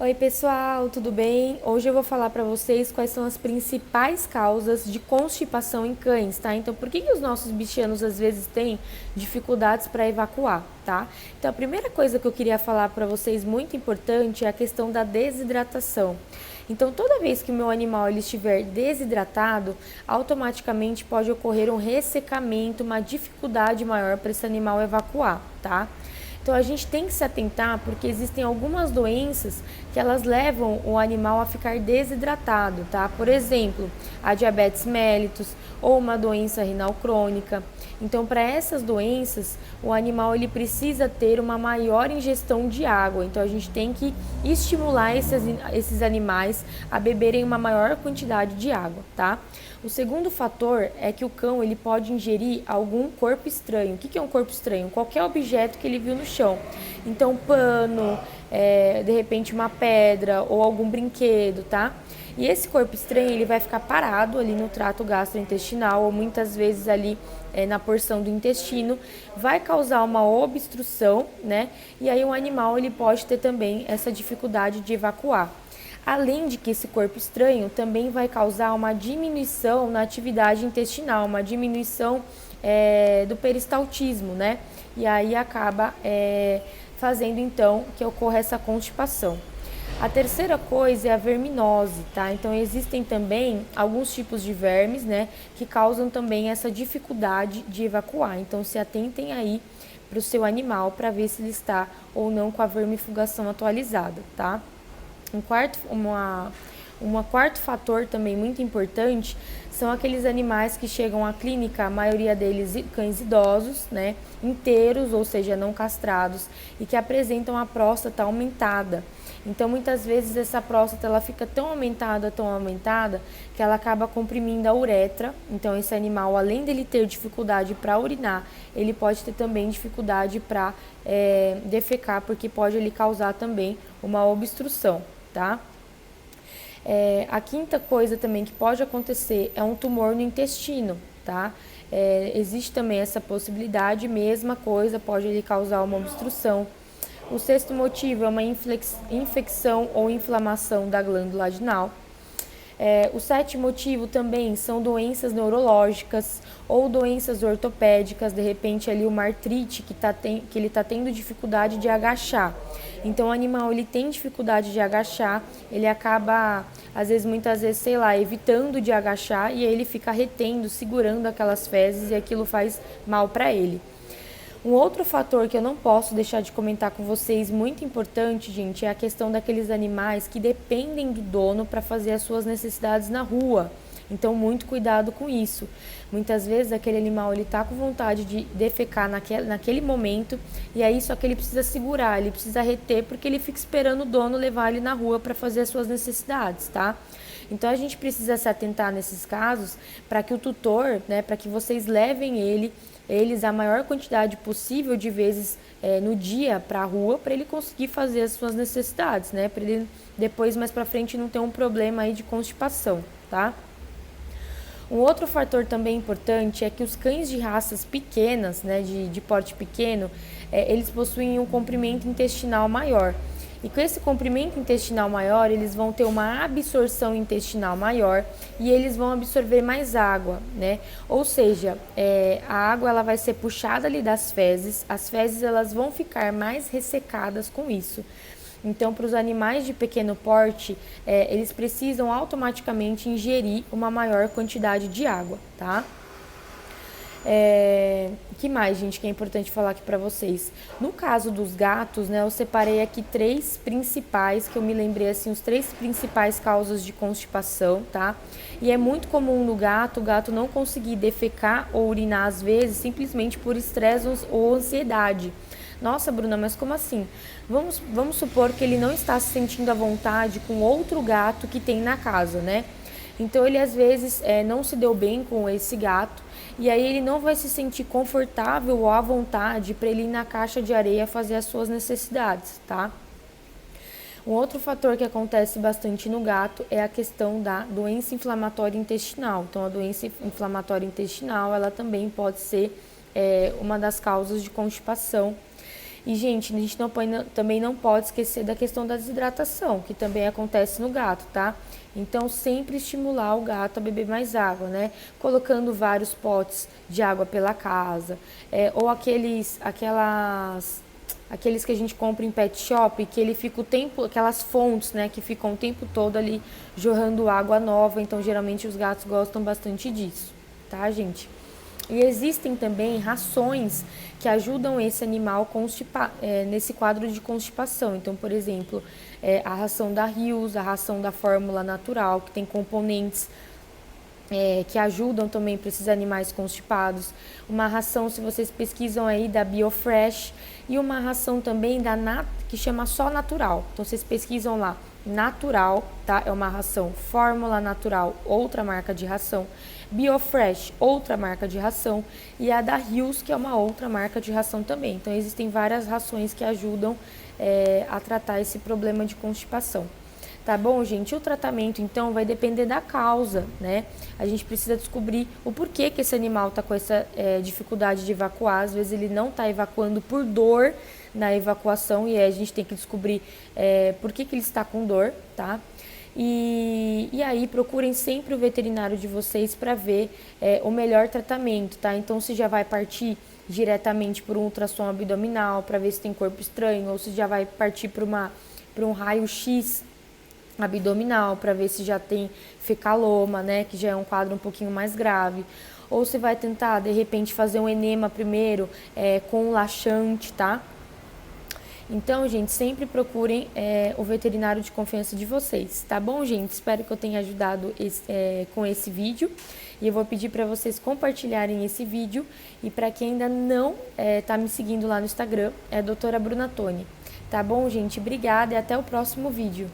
Oi pessoal, tudo bem? Hoje eu vou falar para vocês quais são as principais causas de constipação em cães, tá? Então, por que os nossos bichanos às vezes têm dificuldades para evacuar, tá? Então, a primeira coisa que eu queria falar para vocês muito importante é a questão da desidratação. Então, toda vez que o meu animal ele estiver desidratado, automaticamente pode ocorrer um ressecamento, uma dificuldade maior para esse animal evacuar, tá? Então a gente tem que se atentar porque existem algumas doenças que elas levam o animal a ficar desidratado, tá? Por exemplo, a diabetes mellitus ou uma doença renal crônica. Então, para essas doenças, o animal ele precisa ter uma maior ingestão de água. Então, a gente tem que estimular esses animais a beberem uma maior quantidade de água, tá? O segundo fator é que o cão ele pode ingerir algum corpo estranho. O que é um corpo estranho? Qualquer objeto que ele viu no chão. Então, pano, de repente uma pedra ou algum brinquedo, tá? E esse corpo estranho ele vai ficar parado ali no trato gastrointestinal ou muitas vezes ali na porção do intestino, vai causar uma obstrução, né? E aí o animal ele pode ter também essa dificuldade de evacuar. Além de que esse corpo estranho também vai causar uma diminuição na atividade intestinal, uma diminuição do peristaltismo, né? E aí acaba fazendo então que ocorra essa constipação. A terceira coisa é a verminose, tá? Então existem também alguns tipos de vermes, né, que causam também essa dificuldade de evacuar. Então se atentem aí para o seu animal para ver se ele está ou não com a vermifugação atualizada, tá? Um quarto fator também muito importante são aqueles animais que chegam à clínica, a maioria deles cães idosos, né, inteiros, ou seja, não castrados, e que apresentam a próstata aumentada. Então, muitas vezes essa próstata ela fica tão aumentada, que ela acaba comprimindo a uretra. Então, esse animal, além dele ter dificuldade para urinar, ele pode ter também dificuldade para defecar, porque pode ele causar também uma obstrução, tá? A quinta coisa também que pode acontecer é um tumor no intestino, tá? Existe também essa possibilidade, mesma coisa, pode ele causar uma obstrução. O sexto motivo é uma infecção ou inflamação da glândula adrenal. O sétimo motivo também são doenças neurológicas ou doenças ortopédicas, de repente ali uma artrite que ele está tendo dificuldade de agachar. Então o animal ele tem dificuldade de agachar, ele acaba muitas vezes, evitando de agachar e aí ele fica retendo, segurando aquelas fezes e aquilo faz mal para ele. Um outro fator que eu não posso deixar de comentar com vocês, muito importante, gente, é a questão daqueles animais que dependem do dono para fazer as suas necessidades na rua. Então, muito cuidado com isso. Muitas vezes, aquele animal ele tá com vontade de defecar naquele momento e aí só que ele precisa segurar, ele precisa reter porque ele fica esperando o dono levar ele na rua para fazer as suas necessidades, tá? Então, a gente precisa se atentar nesses casos para que o tutor, né, para que vocês levem eles a maior quantidade possível de vezes no dia para a rua, para ele conseguir fazer as suas necessidades, né? Para ele depois, mais para frente, não ter um problema aí de constipação, tá? Um outro fator também importante é que os cães de raças pequenas, né, de porte pequeno, eles possuem um comprimento intestinal maior. E com esse comprimento intestinal maior, eles vão ter uma absorção intestinal maior e eles vão absorver mais água, né? Ou seja, a água ela vai ser puxada ali das fezes, as fezes elas vão ficar mais ressecadas com isso. Então, para os animais de pequeno porte, eles precisam automaticamente ingerir uma maior quantidade de água, tá? Que mais, gente, que é importante falar aqui para vocês? No caso dos gatos, né, eu separei aqui três principais, que eu me lembrei, assim, os três principais causas de constipação, tá? E é muito comum no gato, o gato não conseguir defecar ou urinar às vezes, simplesmente por estresse ou ansiedade. Nossa, Bruna, mas como assim? Vamos supor que ele não está se sentindo à vontade com outro gato que tem na casa, né? Então ele às vezes não se deu bem com esse gato e aí ele não vai se sentir confortável ou à vontade para ele ir na caixa de areia fazer as suas necessidades, tá? Um outro fator que acontece bastante no gato é a questão da doença inflamatória intestinal. Então a doença inflamatória intestinal ela também pode ser uma das causas de constipação. E, gente, a gente também não pode esquecer da questão da desidratação, que também acontece no gato, tá? Então, sempre estimular o gato a beber mais água, né? Colocando vários potes de água pela casa, ou aqueles que a gente compra em pet shop, que ele fica o tempo, aquelas fontes, né, que ficam o tempo todo ali jorrando água nova. Então, geralmente os gatos gostam bastante disso, tá, gente? E existem também rações que ajudam esse animal nesse quadro de constipação. Então, por exemplo, a ração da Hill's, a ração da Fórmula Natural, que tem componentes que ajudam também para esses animais constipados. Uma ração, se vocês pesquisam aí, da Biofresh, e uma ração também que chama só Natural. Então, vocês pesquisam lá, Natural, tá? É uma ração Fórmula Natural, outra marca de ração. Biofresh, outra marca de ração. E a da Hill's, que é uma outra marca de ração também. Então, existem várias rações que ajudam a tratar esse problema de constipação. Tá bom, gente? O tratamento, então, vai depender da causa, né? A gente precisa descobrir o porquê que esse animal tá com essa dificuldade de evacuar. Às vezes ele não tá evacuando por dor na evacuação, e aí a gente tem que descobrir por que ele está com dor, tá? E aí procurem sempre o veterinário de vocês para ver o melhor tratamento, tá? Então, se já vai partir diretamente por um ultrassom abdominal para ver se tem corpo estranho, ou se já vai partir para um raio-x abdominal para ver se já tem fecaloma, né, que já é um quadro um pouquinho mais grave, ou se vai tentar de repente fazer um enema primeiro com um laxante, tá? Então, gente, sempre procurem o veterinário de confiança de vocês, tá bom, gente? Espero que eu tenha ajudado com esse vídeo, e eu vou pedir para vocês compartilharem esse vídeo, e para quem ainda não tá me seguindo lá no Instagram, é doutora Bruna Toni. Tá bom, gente? Obrigada e até o próximo vídeo.